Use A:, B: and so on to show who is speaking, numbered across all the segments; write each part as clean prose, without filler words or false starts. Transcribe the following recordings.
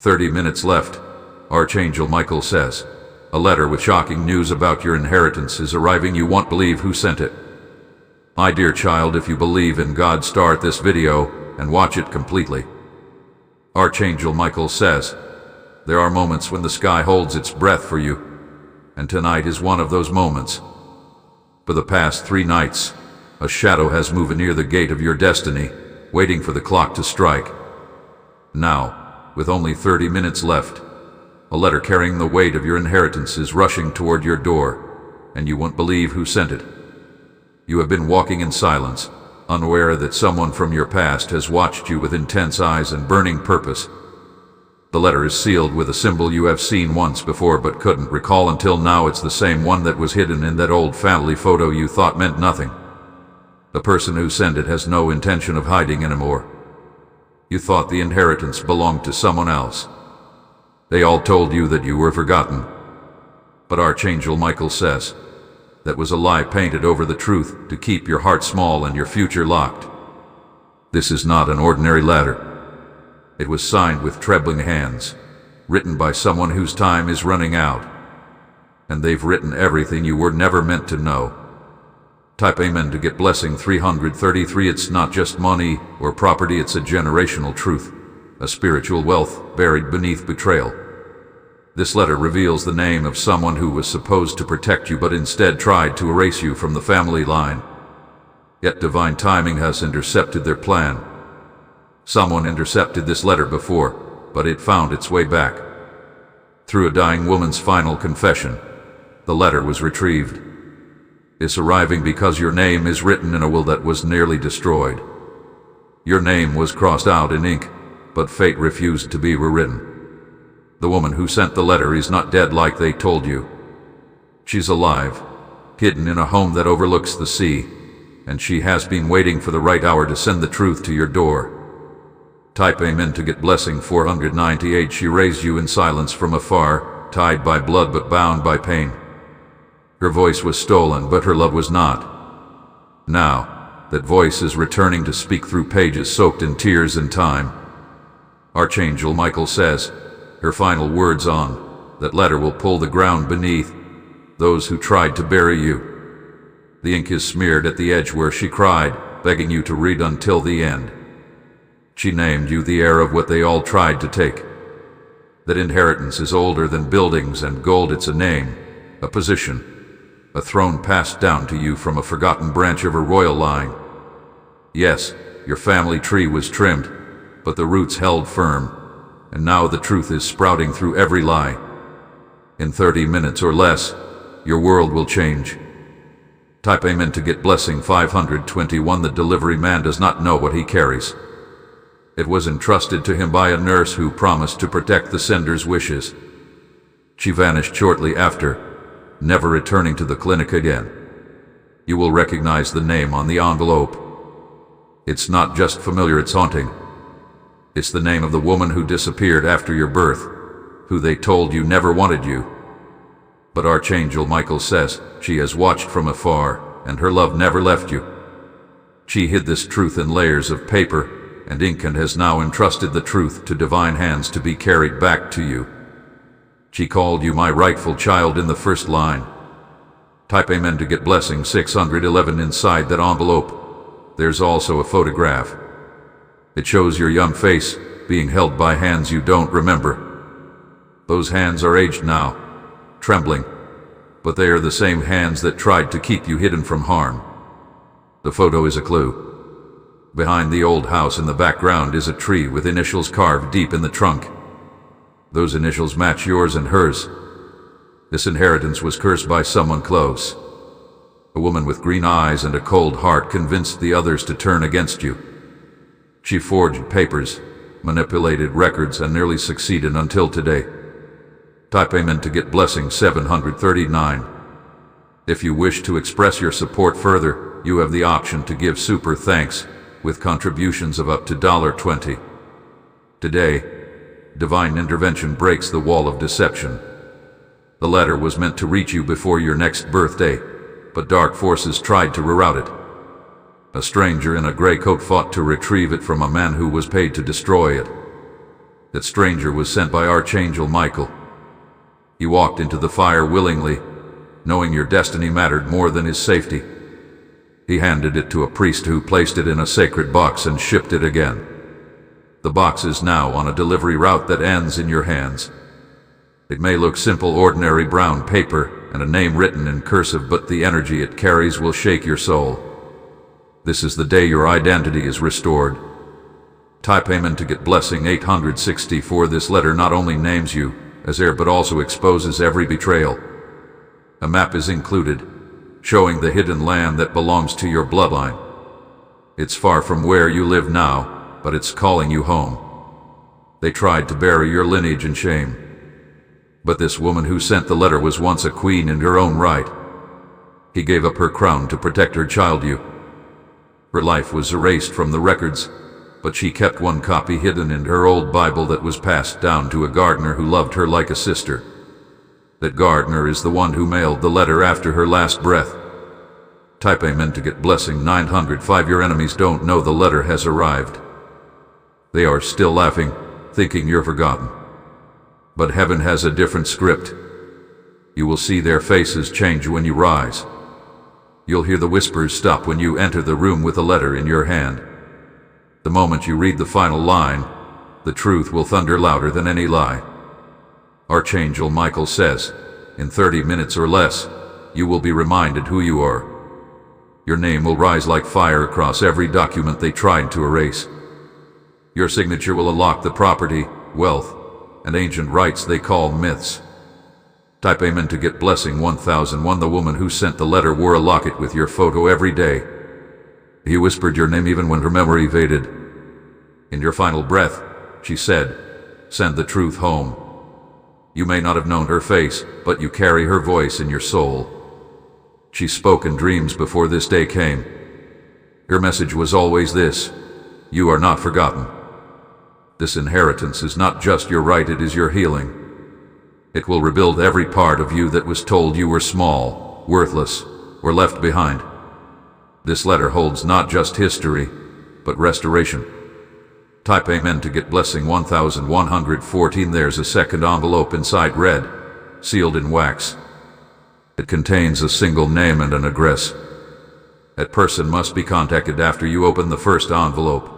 A: 30 minutes left. Archangel Michael says, a letter with shocking news about your inheritance is arriving. You won't believe who sent it. My dear child, if you believe in God, start this video and watch it completely. Archangel Michael says, there are moments when the sky holds its breath for you, and tonight is one of those moments. For the past 3 nights, a shadow has moved near the gate of your destiny, waiting for the clock to strike. Now, with only 30 minutes left, a letter carrying the weight of your inheritance is rushing toward your door, and you won't believe who sent it. You have been walking in silence, unaware that someone from your past has watched you with intense eyes and burning purpose. The letter is sealed with a symbol you have seen once before but couldn't recall until now. It's the same one that was hidden in that old family photo you thought meant nothing. The person who sent it has no intention of hiding anymore. You thought the inheritance belonged to someone else. They all told you that you were forgotten. But Archangel Michael says, that was a lie painted over the truth to keep your heart small and your future locked. This is not an ordinary letter. It was signed with trembling hands, written by someone whose time is running out. And they've written everything you were never meant to know. Type Amen to get blessing 333. It's not just money or property, it's a generational truth, a spiritual wealth buried beneath betrayal. This letter reveals the name of someone who was supposed to protect you but instead tried to erase you from the family line. Yet divine timing has intercepted their plan. Someone intercepted this letter before, but it found its way back. Through a dying woman's final confession, the letter was retrieved. It's arriving because your name is written in a will that was nearly destroyed. Your name was crossed out in ink, but fate refused to be rewritten. The woman who sent the letter is not dead like they told you. She's alive, hidden in a home that overlooks the sea, and she has been waiting for the right hour to send the truth to your door. Type Amen to get blessing 498. She raised you in silence from afar, tied by blood but bound by pain. Her voice was stolen, but her love was not. Now, that voice is returning to speak through pages soaked in tears and time. Archangel Michael says, her final words on that letter will pull the ground beneath those who tried to bury you. The ink is smeared at the edge where she cried, begging you to read until the end. She named you the heir of what they all tried to take. That inheritance is older than buildings and gold. It's a name, a position, a throne passed down to you from a forgotten branch of a royal line. Yes, your family tree was trimmed, but the roots held firm, and now the truth is sprouting through every lie. In 30 minutes or less, your world will change. Type Amen to get blessing 521. The delivery man does not know what he carries. It was entrusted to him by a nurse who promised to protect the sender's wishes. She vanished shortly after, never returning to the clinic again. You will recognize the name on the envelope. It's not just familiar, it's haunting. It's the name of the woman who disappeared after your birth, who they told you never wanted you. But Archangel Michael says she has watched from afar, and her love never left you. She hid this truth in layers of paper and ink and has now entrusted the truth to divine hands to be carried back to you. She called you my rightful child in the first line. Type Amen to get blessing 611. Inside that envelope, there's also a photograph. It shows your young face being held by hands you don't remember. Those hands are aged now, trembling, but they are the same hands that tried to keep you hidden from harm. The photo is a clue. Behind the old house in the background is a tree with initials carved deep in the trunk. Those initials match yours and hers. This inheritance was cursed by someone close. A woman with green eyes and a cold heart convinced the others to turn against you. She forged papers, manipulated records, and nearly succeeded until today. Type Amen to get blessing 739. If you wish to express your support further, you have the option to give super thanks with contributions of up to $20. Today, divine intervention breaks the wall of deception. The letter was meant to reach you before your next birthday, but dark forces tried to reroute it. A stranger in a gray coat fought to retrieve it from a man who was paid to destroy it. That stranger was sent by Archangel Michael. He walked into the fire willingly, knowing your destiny mattered more than his safety. He handed it to a priest who placed it in a sacred box and shipped it again. The box is now on a delivery route that ends in your hands. It may look simple, ordinary brown paper and a name written in cursive, but the energy it carries will shake your soul. This is the day your identity is restored. Type Amen to get blessing 864. This letter not only names you as heir but also exposes every betrayal. A map is included, showing the hidden land that belongs to your bloodline. It's far from where you live now, but it's calling you home. They tried to bury your lineage in shame. But this woman who sent the letter was once a queen in her own right. He gave up her crown to protect her child you. Her life was erased from the records, but she kept one copy hidden in her old Bible that was passed down to a gardener who loved her like a sister. That gardener is the one who mailed the letter after her last breath. Type Amen to get blessing 905. Your enemies don't know the letter has arrived. They are still laughing, thinking you're forgotten. But heaven has a different script. You will see their faces change when you rise. You'll hear the whispers stop when you enter the room with a letter in your hand. The moment you read the final line, the truth will thunder louder than any lie. Archangel Michael says, in 30 minutes or less, you will be reminded who you are. Your name will rise like fire across every document they tried to erase. Your signature will unlock the property, wealth, and ancient rights they call myths. Type Amen to get blessing 1001. The woman who sent the letter wore a locket with your photo every day. He whispered your name even when her memory faded. In your final breath, she said, "Send the truth home." You may not have known her face, but you carry her voice in your soul. She spoke in dreams before this day came. Her message was always this: you are not forgotten. This inheritance is not just your right, it is your healing. It will rebuild every part of you that was told you were small, worthless, or left behind. This letter holds not just history, but restoration. Type Amen to get blessing 1114. There's a second envelope inside, red, sealed in wax. It contains a single name and an address. That person must be contacted after you open the first envelope.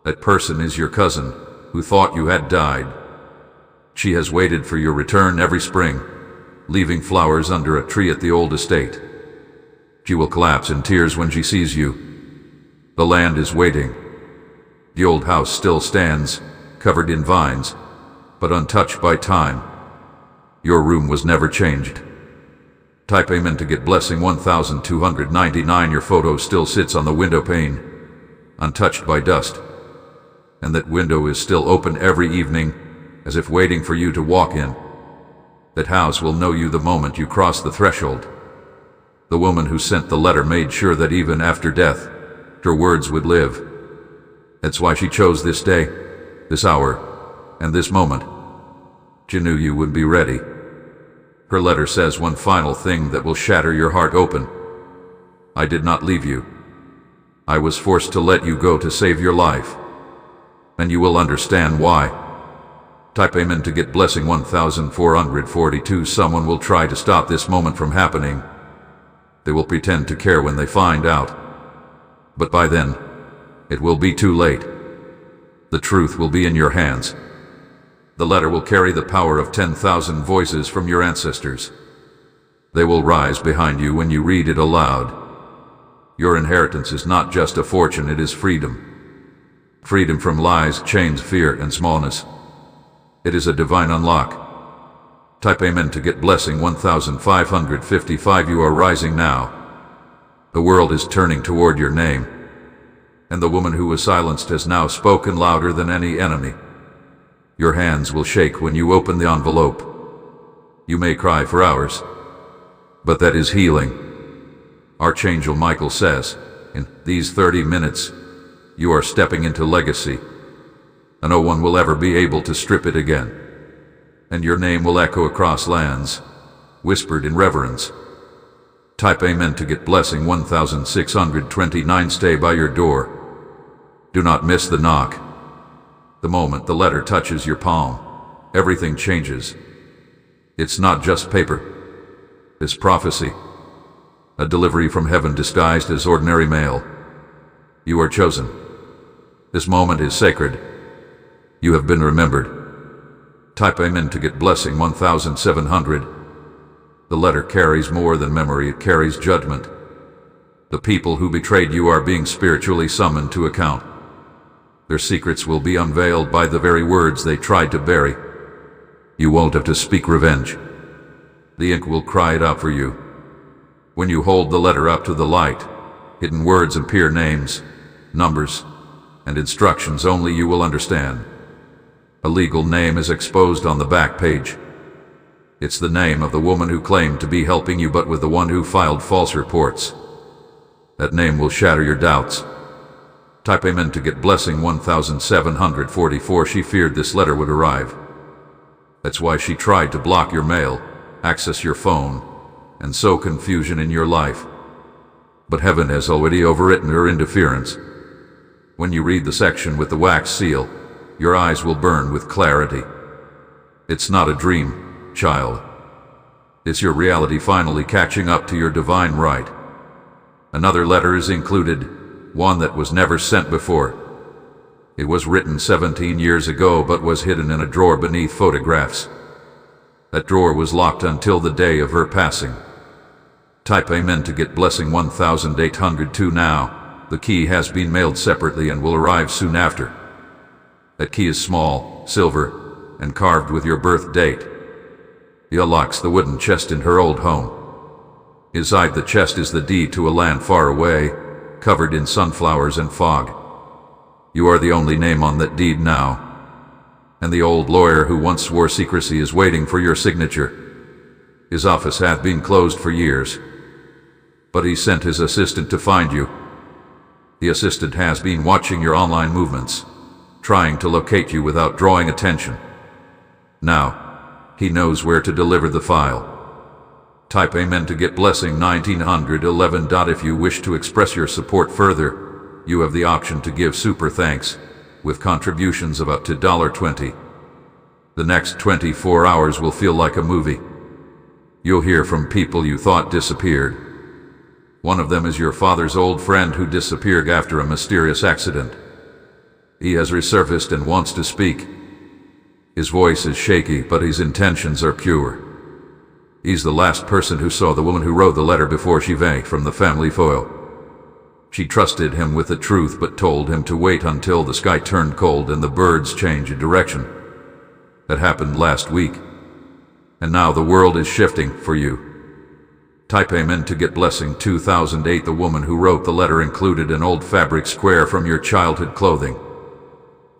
A: That person is your cousin, who thought you had died. She has waited for your return every spring, leaving flowers under a tree at the old estate. She will collapse in tears when she sees you. The land is waiting. The old house still stands, covered in vines, but untouched by time. Your room was never changed. Type Amen to get blessing 1299. Your photo still sits on the window pane, untouched by dust. And that window is still open every evening, as if waiting for you to walk in. That house will know you the moment you cross the threshold. The woman who sent the letter made sure that even after death, her words would live. That's why she chose this day, this hour, and this moment. She knew you would be ready. Her letter says one final thing that will shatter your heart open. I did not leave you. I was forced to let you go to save your life. And you will understand why. Type Amen to get blessing 1442. Someone will try to stop this moment from happening. They will pretend to care when they find out. But by then, it will be too late. The truth will be in your hands. The letter will carry the power of 10,000 voices from your ancestors. They will rise behind you when you read it aloud. Your inheritance is not just a fortune, it is freedom. Freedom from lies, chains, fear, and smallness. It is a divine unlock. Type Amen to get blessing 1555. You are rising now. The world is turning toward your name. And the woman who was silenced has now spoken louder than any enemy. Your hands will shake when you open the envelope. You may cry for hours, but that is healing. Archangel Michael says, in these 30 minutes, you are stepping into legacy, and no one will ever be able to strip it again. And your name will echo across lands, whispered in reverence. Type Amen to get blessing 1629. Stay by your door. Do not miss the knock. The moment the letter touches your palm, everything changes. It's not just paper. It's prophecy. A delivery from heaven disguised as ordinary mail. You are chosen. This moment is sacred. You have been remembered. Type Amen to get blessing 1700. The letter carries more than memory, it carries judgment. The people who betrayed you are being spiritually summoned to account. Their secrets will be unveiled by the very words they tried to bury. You won't have to speak revenge. The ink will cry it out for you. When you hold the letter up to the light, hidden words appear, names, numbers, and instructions only you will understand. A legal name is exposed on the back page. It's the name of the woman who claimed to be helping you but was the one who filed false reports. That name will shatter your doubts. Type Amen to get blessing 1744. She feared this letter would arrive. That's why she tried to block your mail, access your phone, and sow confusion in your life. But heaven has already overwritten her interference. When you read the section with the wax seal, your eyes will burn with clarity. It's not a dream, child. It's your reality finally catching up to your divine right. Another letter is included, one that was never sent before. It was written 17 years ago but was hidden in a drawer beneath photographs. That drawer was locked until the day of her passing. Type Amen to get blessing 1802 now. The key has been mailed separately and will arrive soon after. That key is small, silver, and carved with your birth date. He unlocks the wooden chest in her old home. Inside the chest is the deed to a land far away, covered in sunflowers and fog. You are the only name on that deed now. And the old lawyer who once swore secrecy is waiting for your signature. His office hath been closed for years, but he sent his assistant to find you. The assistant has been watching your online movements, trying to locate you without drawing attention. Now, he knows where to deliver the file. Type Amen to get blessing 1911. If you wish to express your support further, you have the option to give super thanks, with contributions of up to $20. The next 24 hours will feel like a movie. You'll hear from people you thought disappeared. One of them is your father's old friend who disappeared after a mysterious accident. He has resurfaced and wants to speak. His voice is shaky, but his intentions are pure. He's the last person who saw the woman who wrote the letter before she vanished from the family photo. She trusted him with the truth but told him to wait until the sky turned cold and the birds changed direction. That happened last week. And now the world is shifting for you. Type Amen to get blessing 2008. The woman who wrote the letter included an old fabric square from your childhood clothing.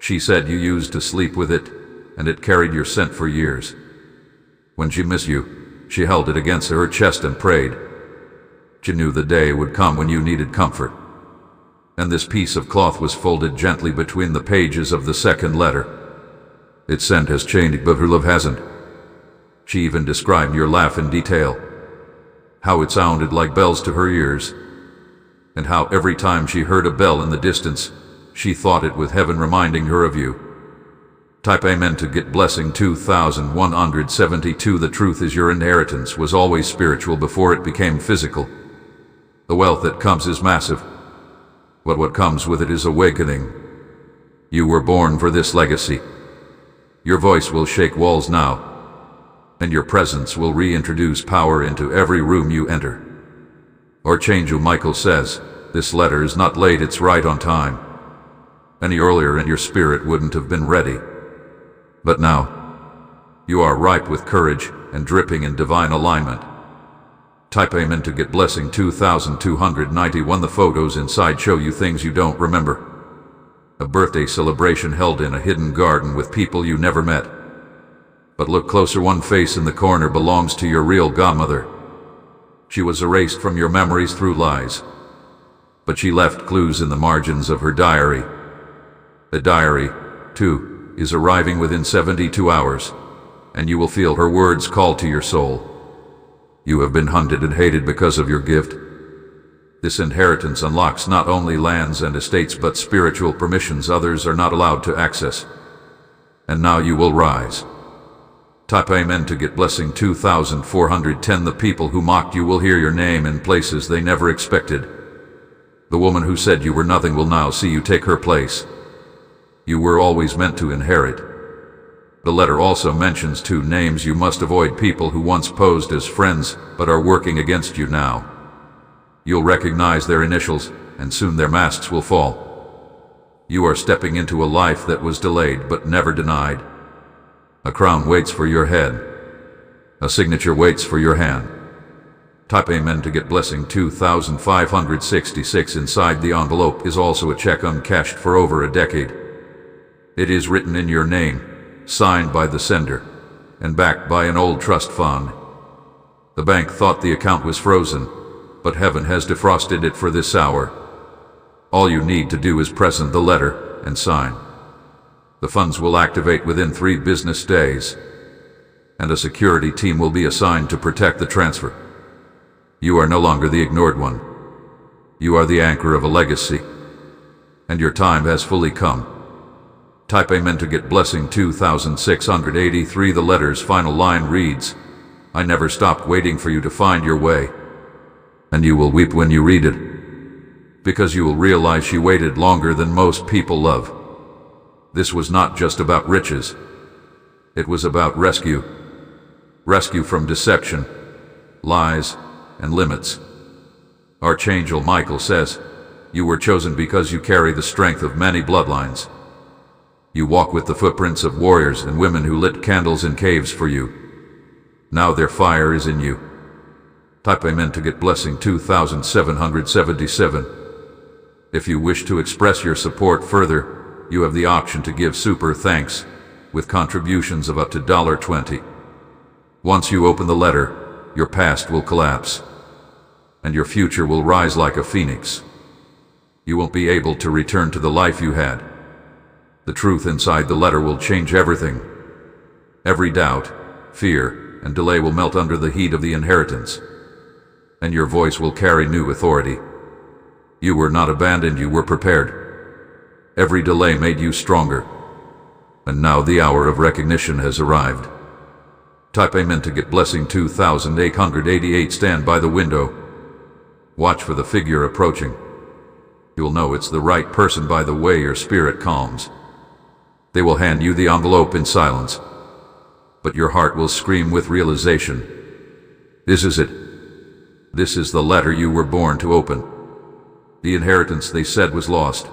A: She said you used to sleep with it, and it carried your scent for years. When she missed you, she held it against her chest and prayed. She knew the day would come when you needed comfort. And this piece of cloth was folded gently between the pages of the second letter. Its scent has changed, but her love hasn't. She even described your laugh in detail. How it sounded like bells to her ears. And how every time she heard a bell in the distance, she thought it was heaven reminding her of you. Type Amen to get blessing 2172. The truth is your inheritance was always spiritual before it became physical. The wealth that comes is massive, but what comes with it is awakening. You were born for this legacy. Your voice will shake walls now, and your presence will reintroduce power into every room you enter. Archangel Michael says, this letter is not late, it's right on time. Any earlier and your spirit wouldn't have been ready. But now, you are ripe with courage and dripping in divine alignment. Type Amen to get blessing 2291. The photos inside show you things you don't remember. A birthday celebration held in a hidden garden with people you never met. But look closer, one face in the corner belongs to your real godmother. She was erased from your memories through lies, but she left clues in the margins of her diary. The diary, too, is arriving within 72 hours, and you will feel her words call to your soul. You have been hunted and hated because of your gift. This inheritance unlocks not only lands and estates but spiritual permissions others are not allowed to access. and now you will rise. Type Amen to get blessing 2410. The people who mocked you will hear your name in places they never expected. The woman who said you were nothing will now see you take her place. You were always meant to inherit. The letter also mentions 2 names you must avoid: people who once posed as friends but are working against you now. You'll recognize their initials, and soon their masks will fall. You are stepping into a life that was delayed but never denied. A crown waits for your head. A signature waits for your hand. Type Amen to get blessing 2566. Inside the envelope is also a check uncashed for over a decade. It is written in your name, signed by the sender, and backed by an old trust fund. The bank thought the account was frozen, but heaven has defrosted it for this hour. All you need to do is present the letter and sign. The funds will activate within 3 business days, and a security team will be assigned to protect the transfer. You are no longer the ignored one. You are the anchor of a legacy, and your time has fully come. Type Amen to get blessing 2683. The letter's final line reads, I never stopped waiting for you to find your way. And you will weep when you read it, because you will realize she waited longer than most people love. This was not just about riches. It was about rescue. Rescue from deception, lies, and limits. Archangel Michael says, you were chosen because you carry the strength of many bloodlines. You walk with the footprints of warriors and women who lit candles in caves for you. Now their fire is in you. Type Amen to get blessing 2777. If you wish to express your support further, you have the option to give super thanks with contributions of up to $20. Once you open the letter, your past will collapse, and your future will rise like a phoenix. You won't be able to return to the life you had. The truth inside the letter will change everything. Every doubt, fear, and delay will melt under the heat of the inheritance, and your voice will carry new authority. You were not abandoned, you were prepared. Every delay made you stronger, and now the hour of recognition has arrived. Type Amen to get blessing 2888. Stand by the window. Watch for the figure approaching. You'll know it's the right person by the way your spirit calms. They will hand you the envelope in silence, but your heart will scream with realization. This is it. This is the letter you were born to open. The inheritance they said was lost.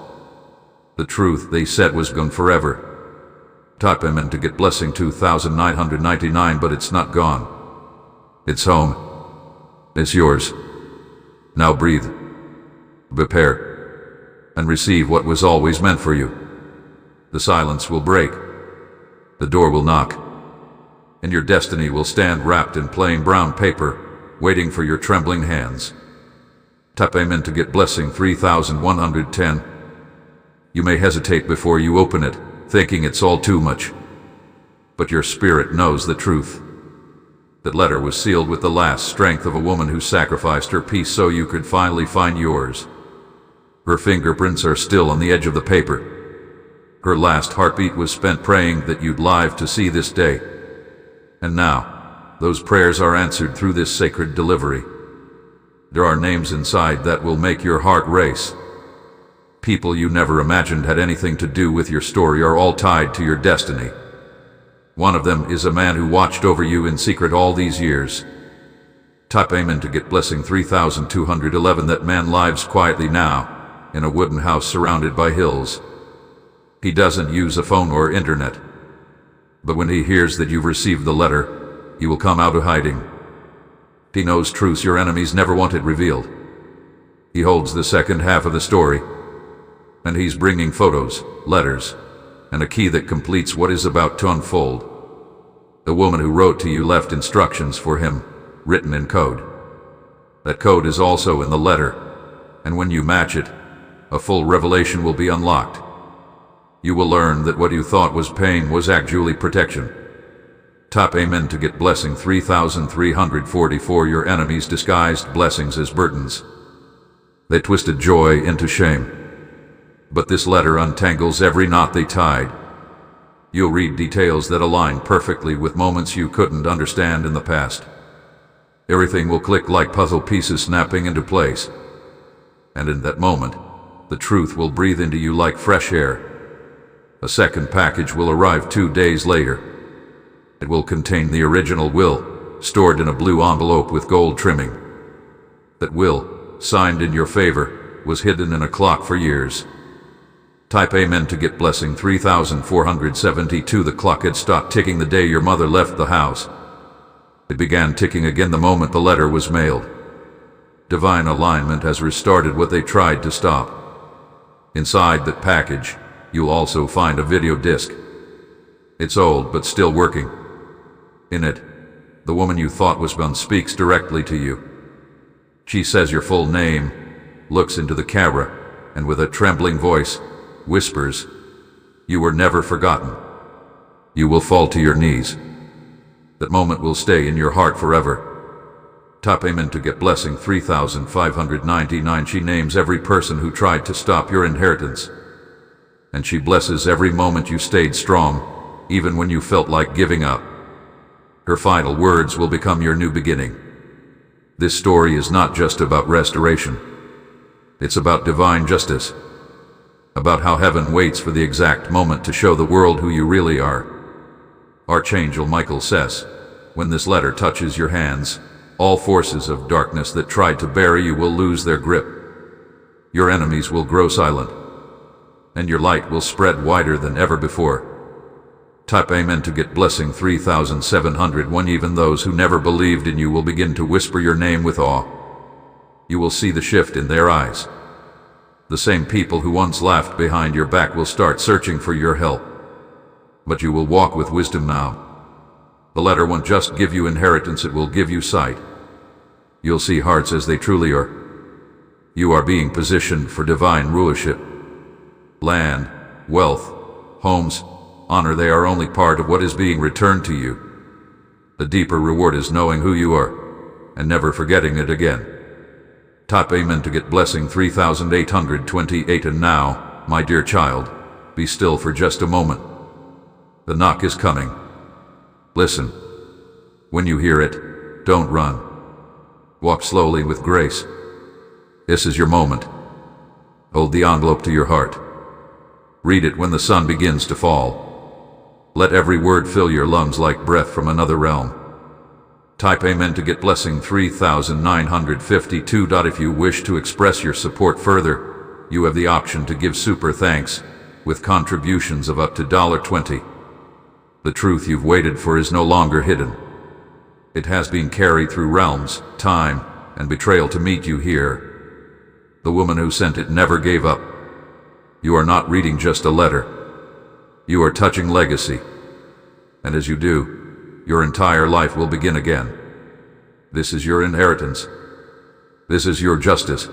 A: The truth they said was gone forever. Type Amen to get blessing 2999. But it's not gone. It's home. It's yours. Now breathe. Prepare. And receive what was always meant for you. The silence will break. The door will knock. And your destiny will stand wrapped in plain brown paper, waiting for your trembling hands. Type Amen to get blessing 3110. You may hesitate before you open it, thinking it's all too much. But your spirit knows the truth. That letter was sealed with the last strength of a woman who sacrificed her peace so you could finally find yours. Her fingerprints are still on the edge of the paper. Her last heartbeat was spent praying that you'd live to see this day. And now, those prayers are answered through this sacred delivery. There are names inside that will make your heart race. People you never imagined had anything to do with your story are all tied to your destiny. One of them is a man who watched over you in secret all these years. Type Amen to get blessing 3211. That man lives quietly now, in a wooden house surrounded by hills. He doesn't use a phone or internet. But when he hears that you've received the letter, he will come out of hiding. He knows truths your enemies never wanted revealed. He holds the second half of the story, and he's bringing photos, letters, and a key that completes what is about to unfold. The woman who wrote to you left instructions for him, written in code. That code is also in the letter, and when you match it, a full revelation will be unlocked. You will learn that what you thought was pain was actually protection. Type Amen to get blessing 3344. Your enemies disguised blessings as burdens. They twisted joy into shame. But this letter untangles every knot they tied. You'll read details that align perfectly with moments you couldn't understand in the past. Everything will click like puzzle pieces snapping into place. And in that moment, the truth will breathe into you like fresh air. A second package will arrive 2 days later. It will contain the original will, stored in a blue envelope with gold trimming. That will, signed in your favor, was hidden in a clock for years. Type Amen to get blessing 3472. The clock had stopped ticking the day your mother left the house. It began ticking again the moment the letter was mailed. Divine alignment has restarted what they tried to stop. Inside that package, you'll also find a video disc. It's old but still working. In it, the woman you thought was gone speaks directly to you. She says your full name, looks into the camera, and with a trembling voice, whispers, "You were never forgotten." You will fall to your knees. That moment will stay in your heart forever. Type Amen to get blessing 3599. She names every person who tried to stop your inheritance. And she blesses every moment you stayed strong, even when you felt like giving up. Her final words will become your new beginning. This story is not just about restoration. It's about divine justice. About how heaven waits for the exact moment to show the world who you really are. Archangel Michael says, when this letter touches your hands, all forces of darkness that tried to bury you will lose their grip. Your enemies will grow silent, and your light will spread wider than ever before. Type Amen to get blessing 3701. Even those who never believed in you will begin to whisper your name with awe. You will see the shift in their eyes. The same people who once laughed behind your back will start searching for your help. But you will walk with wisdom now. The letter won't just give you inheritance, it will give you sight. You'll see hearts as they truly are. You are being positioned for divine rulership. Land, wealth, homes, honor, they are only part of what is being returned to you. The deeper reward is knowing who you are, and never forgetting it again. Type Amen to get blessing 3828. And now, my dear child, be still for just a moment. The knock is coming. Listen. When you hear it, don't run. Walk slowly with grace. This is your moment. Hold the envelope to your heart. Read it when the sun begins to fall. Let every word fill your lungs like breath from another realm. Type Amen to get blessing 3952. If you wish to express your support further, you have the option to give super thanks with contributions of up to $20. The truth you've waited for is no longer hidden. It has been carried through realms, time, and betrayal to meet you here. The woman who sent it never gave up. You are not reading just a letter. You are touching legacy. And as you do, your entire life will begin again. This is your inheritance. This is your justice.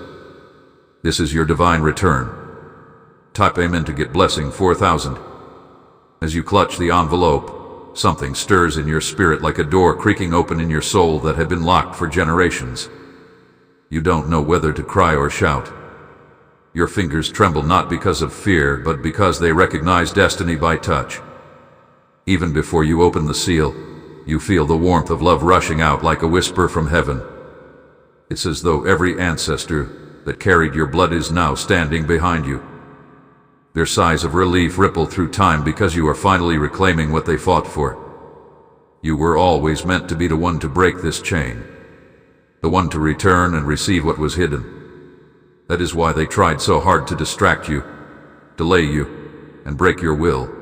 A: This is your divine return. Type Amen to get blessing 4000. As you clutch the envelope, something stirs in your spirit like a door creaking open in your soul that had been locked for generations. You don't know whether to cry or shout. Your fingers tremble not because of fear, but because they recognize destiny by touch. Even before you open the seal, you feel the warmth of love rushing out like a whisper from heaven. It's as though every ancestor that carried your blood is now standing behind you. Their sighs of relief ripple through time because you are finally reclaiming what they fought for. You were always meant to be the one to break this chain. The one to return and receive what was hidden. That is why they tried so hard to distract you, delay you, and break your will.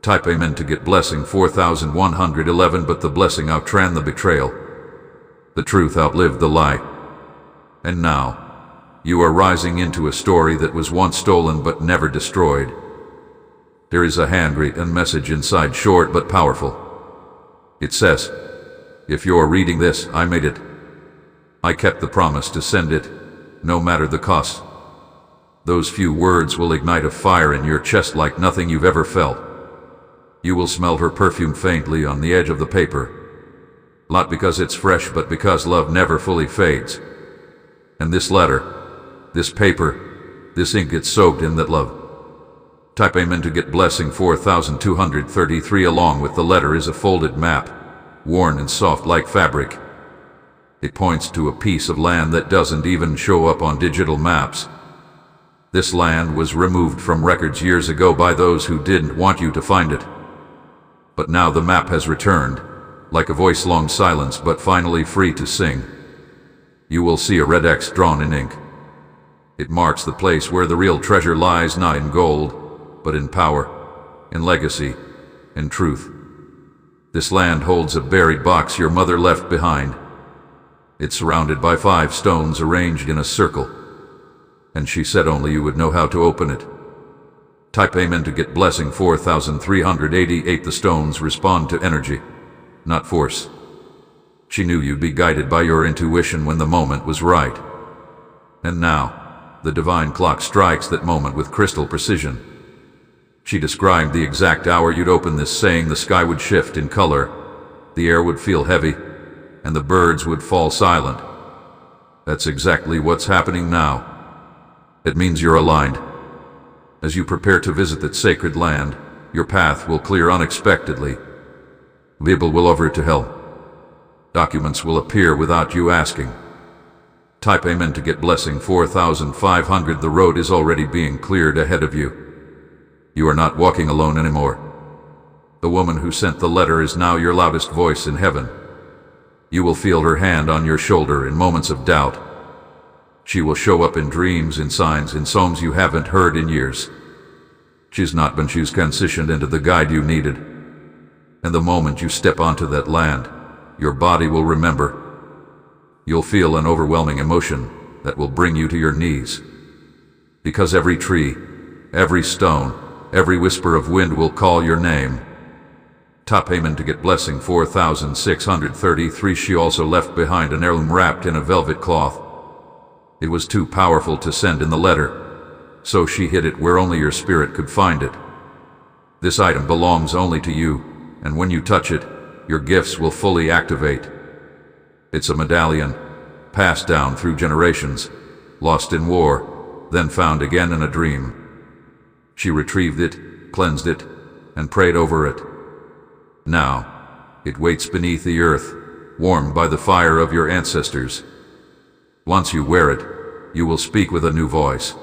A: Type Amen to get blessing 4111. But the blessing outran the betrayal. The truth outlived the lie. And now, you are rising into a story that was once stolen but never destroyed. There is a handwritten message inside, short but powerful. It says, "If you're reading this, I made it. I kept the promise to send it, no matter the cost." Those few words will ignite a fire in your chest like nothing you've ever felt. You will smell her perfume faintly on the edge of the paper. Not because it's fresh, but because love never fully fades. And this letter, this paper, this ink gets soaked in that love. Type Amen to get blessing 4233. Along with the letter is a folded map, worn and soft like fabric. It points to a piece of land that doesn't even show up on digital maps. This land was removed from records years ago by those who didn't want you to find it. But now the map has returned, like a voice long silence but finally free to sing. You will see a red X drawn in ink. It marks the place where the real treasure lies, not in gold, but in power, in legacy, in truth. This land holds a buried box your mother left behind. It's surrounded by 5 stones arranged in a circle, and she said only you would know how to open it. Type Amen to get blessing 4388. The stones respond to energy, not force. She knew you'd be guided by your intuition when the moment was right. And now, the divine clock strikes that moment with crystal precision. She described the exact hour you'd open this, saying the sky would shift in color, the air would feel heavy, and the birds would fall silent. That's exactly what's happening now. It means you're aligned. As you prepare to visit that sacred land, your path will clear unexpectedly. People will over to hell. Documents will appear without you asking. Type Amen to get blessing 4500. The road is already being cleared ahead of you. You are not walking alone anymore. The woman who sent the letter is now your loudest voice in heaven. You will feel her hand on your shoulder in moments of doubt. She will show up in dreams, in signs, in songs you haven't heard in years. She's not been she's transitioned into the guide you needed. And the moment you step onto that land, your body will remember. You'll feel an overwhelming emotion that will bring you to your knees. Because every tree, every stone, every whisper of wind will call your name. Type Amen to get blessing 4633. She also left behind an heirloom wrapped in a velvet cloth. It was too powerful to send in the letter, so she hid it where only your spirit could find it. This item belongs only to you, and when you touch it, your gifts will fully activate. It's a medallion, passed down through generations, lost in war, then found again in a dream. She retrieved it, cleansed it, and prayed over it. Now, it waits beneath the earth, warmed by the fire of your ancestors. Once you wear it, you will speak with a new voice.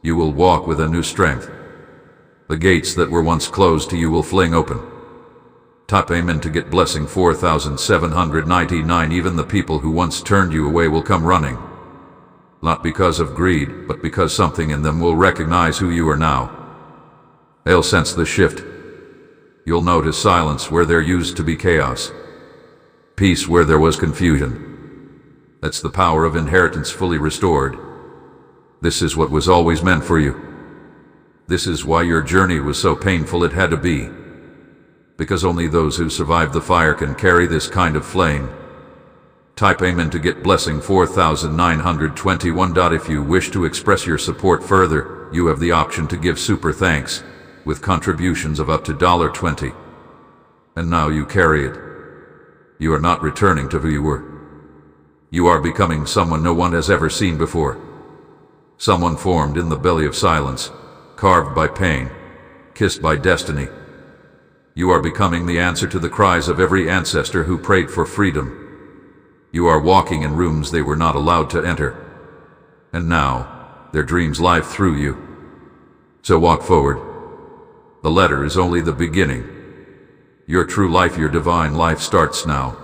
A: You will walk with a new strength. The gates that were once closed to you will fling open. Type Amen to get blessing 4799. Even the people who once turned you away will come running. Not because of greed, but because something in them will recognize who you are now. They'll sense the shift. You'll notice silence where there used to be chaos. Peace where there was confusion. That's the power of inheritance fully restored. This is what was always meant for you. This is why your journey was so painful it had to be. Because only those who survived the fire can carry this kind of flame. Type Amen to get blessing 4921. If you wish to express your support further, you have the option to give super thanks, with contributions of up to $20. And now you carry it. You are not returning to who you were. You are becoming someone no one has ever seen before. Someone formed in the belly of silence, carved by pain, kissed by destiny. You are becoming the answer to the cries of every ancestor who prayed for freedom. You are walking in rooms they were not allowed to enter. And now, their dreams live through you. So walk forward. The letter is only the beginning. Your true life, your divine life starts now.